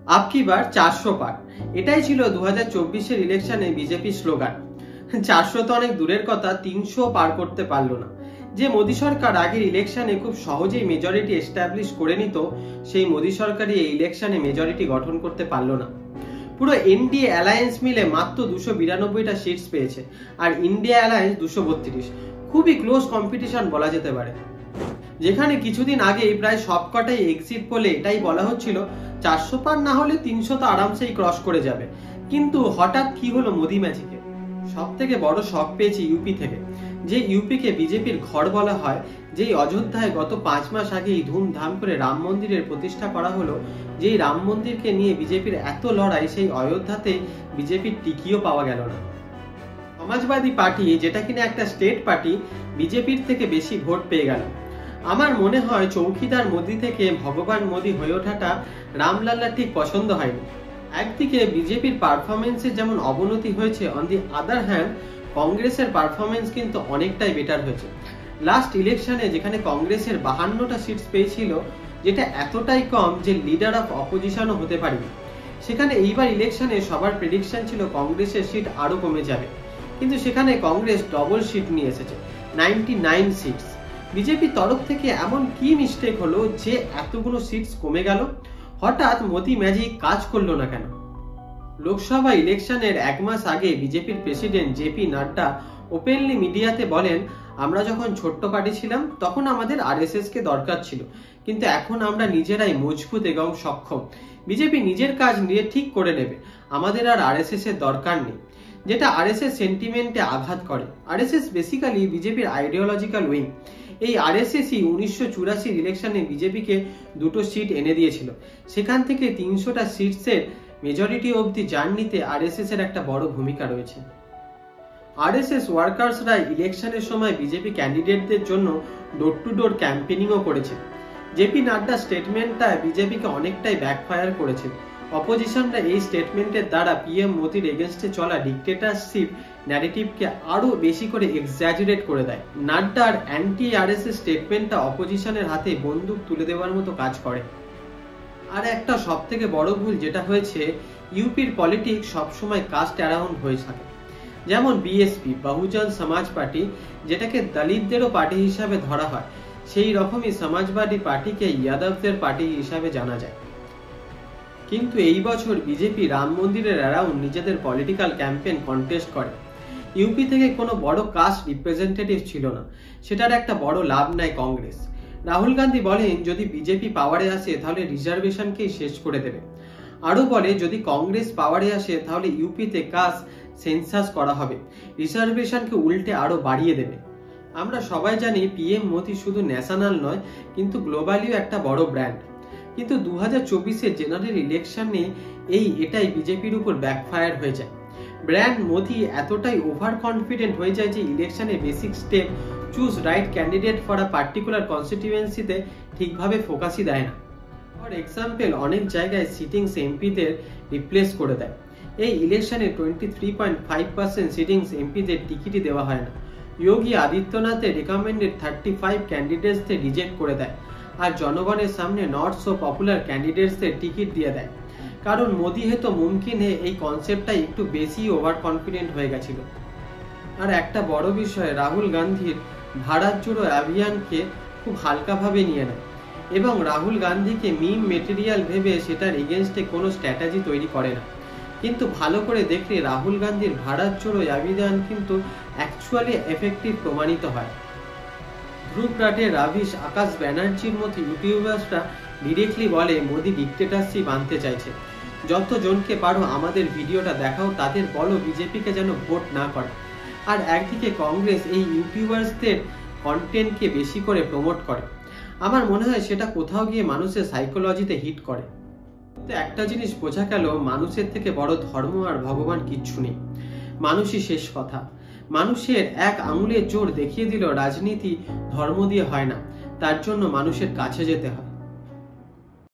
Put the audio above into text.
আপকি বার 400 পার, এটাই ছিল 2024-এর ইলেকশনে বিজেপির স্লোগান। 400 তো অনেক দূরের কথা, 300 পার করতে পারলো না। যে মোদী সরকার আগের ইলেকশনে খুব সহজেই মেজরিটি এস্টাবলিশ করে নিত, সেই মোদী সরকারই এই ইলেকশনে মেজরিটি গঠন করতে পারলো না। পুরো এনডিএ অ্যালায়েন্স মিলে মাত্র 292টা সিটস পেয়েছে, আর ইন্ডিয়া অ্যালায়েন্স 232। খুবই ক্লোজ কম্পিটিশন বলা যেতে পারে। যেখানে কিছুদিন আগেই প্রায় সবকটাই এক্সিট পোলে এটাই বলা হচ্ছিল 400 পার না হলে 300 তো আরামসেই ক্রস করে যাবে। কিন্তু হঠাৎ কি হলো মোদি ম্যাজিকে? সব থেকে বড় শক পেয়েছি ইউপি থেকে। যে ইউপিকে বিজেপির ঘর বলা হয়, যেই অযোধ্যায় গত 5 মাস আগেই ধুমধাম করে রাম মন্দিরের প্রতিষ্ঠা করা হলো, যেই রাম মন্দিরকে নিয়ে বিজেপির এত লড়াই, সেই অযোধ্যাতে বিজেপির টিকিও পাওয়া গেল না। সমাজবাদী পার্টি, যেটা কিনা একটা স্টেট পার্টি, বিজেপির থেকে বেশি ভোট পেয়ে গেল। আমার মনে হয় চৌকিদার মোদি থেকে ভগবান মোদি হয়ে ওঠাটা রামলাল্লা ঠিক পছন্দ হয়নি। একদিকে বিজেপির পারফরমেন্সের যেমন অবনতি হয়েছে, অন দি আদার হ্যান্ড কংগ্রেসের পারফরমেন্স কিন্তু অনেকটাই বেটার হয়েছে। লাস্ট ইলেকশনে যেখানে কংগ্রেসের 52টা সিটস পেয়েছিল, যেটা এতটাই কম যে লিডার অফ অপোজিশনও হতে পারেনি, সেখানে এইবার ইলেকশনে সবার প্রেডিকশন ছিল কংগ্রেসের সিট আরো কমে যাবে, কিন্তু সেখানে কংগ্রেস ডবল সিট নিয়ে এসেছে, 99 সিটস। বিজেপির তরফ থেকে এমন কি মিস্টেক হলো যে এতগুলো সিটস কমে গেল? হঠাৎ মোদি ম্যাজিক কাজ করলো না কেন? লোকসভা ইলেকশনের 1 মাস আগে বিজেপির প্রেসিডেন্ট জেপি নাড্ডা ওপেনলি মিডিয়াতে বলেন, আমরা যখন ছোট্ট পার্টি ছিলাম তখন আমাদের আরএসএস কে দরকার ছিল, কিন্তু এখন আমরা নিজেরাই মজবুত এবং সক্ষম। বিজেপি নিজের কাজ নিয়ে ঠিক করে নেবে, আমাদের আর আরএসএস এর দরকার নেই। যেটা আরএসএস সেন্টিমেন্টে আঘাত করে। আরএসএস বেসিক্যালি বিজেপির আইডিওলজিক্যাল উইং। এই আরএসএসই 1984 ইলেকশনে বিজেপিকে 2টো সিট এনে দিয়েছিল। সেখান থেকে 300টা সিটসের মেজরিটি অবধি জার্নিতে আরএসএস এর একটা বড় ভূমিকা রয়েছে। আরএসএস ওয়ার্কার্সরা ইলেকশনের সময় বিজেপি ক্যান্ডিডেটদের জন্য ডোর টু ডোর ক্যাম্পেনিংও করেছে। জেপি নাড্ডা স্টেটমেন্টটা বিজেপিকে অনেকটাই ব্যাকফায়ার করেছে। অপোজিশনরা এই স্টেটমেন্টের দ্বারা পিএম মোদির এগেনস্টে চলা ডিক্টেটরশিপ ন্যারেটিভকে আরো বেশি করে এক্সাজারেট করে দেয়। নাড্ডার অ্যান্টি আরএসএস স্টেটমেন্টটা অপোজিশনের হাতে বন্দুক তুলে দেওয়ার মতো কাজ করে। আর একটা সব থেকে বড় ভুল যেটা হয়েছে, ইউপির পলিটিক্স সবসময় কাস্ট অ্যারাউন্ড হয়ে থাকে। যেমন বিএসপি, বহুজন সমাজ পার্টি, যেটাকে দলিতদেরও পার্টি হিসাবে ধরা হয়, সেই রকমই সমাজবাদী পার্টিকে যাদবদের পার্টি হিসাবে জানা যায়। কিন্তু এই বছর বিজেপি রাম মন্দিরের অ্যারাউন্ড নিজেদের পলিটিক্যাল ক্যাম্পেইন কন্টেস্ট করে। ইউপি থেকে কোনো বড় কাস্ট রিপ্রেজেন্টেটিভ ছিল না, সেটার একটা বড় লাভ নেয় কংগ্রেস। রাহুল গান্ধী বলেন, যদি বিজেপি পাওয়ারে আসে তাহলে রিজার্ভেশনকেই শেষ করে দেবে। আরো বলে, যদি কংগ্রেস পাওয়ারে আসে তাহলে ইউপিতে কাস্ট সেন্সাস করা হবে, রিজার্ভেশনকে উল্টে আরো বাড়িয়ে দেবে। আমরা সবাই জানি পিএম মোদি শুধু ন্যাশনাল নয়, কিন্তু গ্লোবালিও একটা বড় ব্র্যান্ড। কিন্তু 2024-এর জেনারেল ইলেকশনে এটাই বিজেপির উপর ব্যাকফায়ার হয়ে যায়। ব্র্যান্ড মোদি এতটাই ওভার কনফিডেন্ট হয়ে যায় যে ইলেকশনে basic step, choose right candidate for a particular কনস্টিটিউয়েন্সিতে ঠিকভাবে ফোকাসই দেয় না। ফর এক্সাম্পল, অনেক জায়গায় সিটিংস এমপিদের রিপ্লেস করে দেয়। এই ইলেকশনে 23.5% সিটিংস এমপিদের টিকিটই দেওয়া হয় না। যোগী আদিত্যনাথের রিকমেন্ডেড 35 ক্যান্ডিডেটসদের রিজেক্ট করে দেয়, আর জনগণের সামনে নট সো পপুলার ক্যান্ডিডেটসদের টিকিট দিয়ে দেয়। কারণ মোদি হেতো মুমকিন হে এই কনসেপ্টটাই একটু বেশি ওভার কনফিডেন্ট হয়ে গেছিল। আর একটা বড় বিষয়, রাহুল গান্ধীর ভারত জোড়ো অভিযানকে খুব হালকাভাবে নিয়ে নেয় এবং রাহুল গান্ধীকে মিম মেটেরিয়াল ভেবে সেটার এগেনস্টে কোনো স্ট্র্যাটেজি তৈরি করে না। কিন্তু ভালো করে দেখলে রাহুল গান্ধীর ভারত জোড়ো অভিযান কিন্তু অ্যাকচুয়ালি এফেক্টিভ প্রমাণিত হয়। ধ্রুব রাঠে, রাভিশ, আকাশ ব্যানার্জির মতো ইউটিউবার্সরা ডিরেক্টলি বলে মোদি ডিক্টেটরশিপ আনতে চাইছে। যতজনকে পারো আমাদের ভিডিওটা দেখাও, তাদের বলো বিজেপিকে যেন ভোট না করে। আর একদিকে কংগ্রেস এই ইউটিউবার্সদের কন্টেন্টকে বেশি করে প্রমোট করে। আমার মনে হয় সেটা কোথাও গিয়ে মানুষের সাইকোলজিতে হিট করে। তো একটা জিনিস বোঝা গেল, মানুষের থেকে বড় ধর্ম আর ভগবান কিচ্ছু নেই। মানুষই শেষ কথা। মানুষের এক আঙুলের জোর দেখিয়ে দিল রাজনীতি ধর্ম দিয়ে হয় না, তার জন্য মানুষের কাছে যেতে হয়।